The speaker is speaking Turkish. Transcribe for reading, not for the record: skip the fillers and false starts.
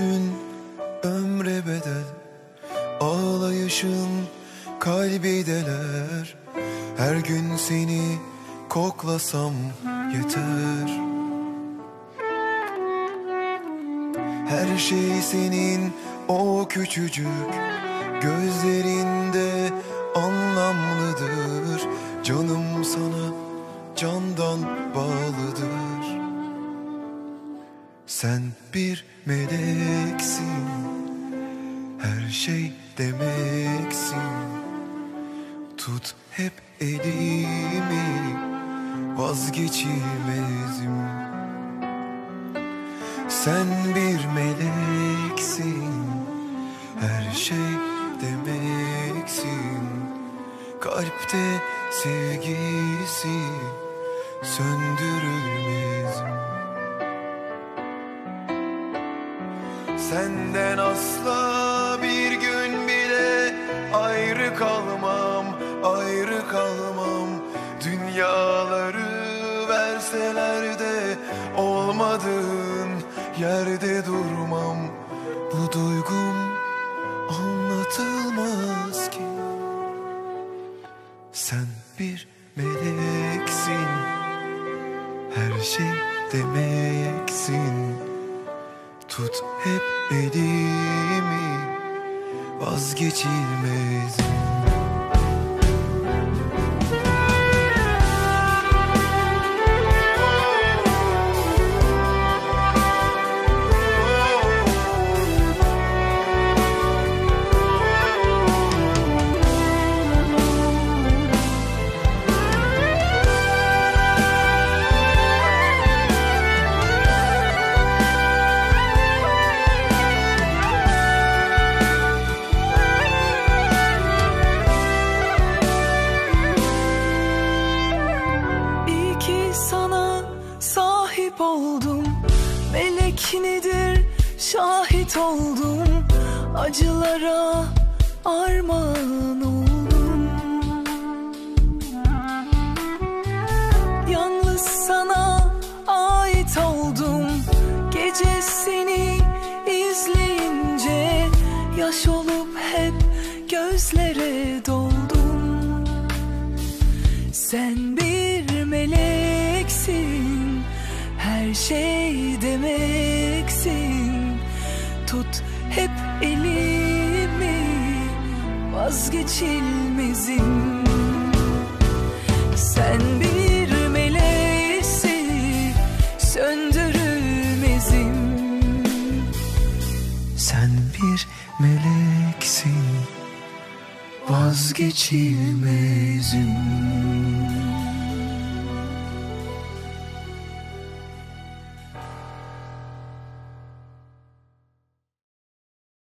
gülüşün ömre bedel, ağlayışın kalbi deler. Her gün seni koklasam yeter. Her şey senin o küçücük gözlerinde anlamlıdır. Canım sana candan bağlıdır. Sen bir meleksin, her şey demeksin. Tut hep elimi, vazgeçilmezim. Sen bir meleksin, her şey demeksin. Kalpte sevgisi söndürülmez. Senden asla bir gün bile ayrı kalmam, ayrı kalmam. Dünyaları verseler de olmadığın yerde durmam. Bu duygum anlatılmaz ki. Sen bir meleksin, her şey demeksin. Tut hep elimi, vazgeçilmezim. Oldum, melek nedir şahit oldum, acılara armağan oldum. Yalnız sana ait oldum, gece seni izleyince yaş olup hep gözlere doldum. Sen bir meleksin, her şey demeksin. Tut hep elimi, vazgeçilmezim. Sen bir meleksin, söndürülmezim. Sen bir meleksin, vazgeçilmezim.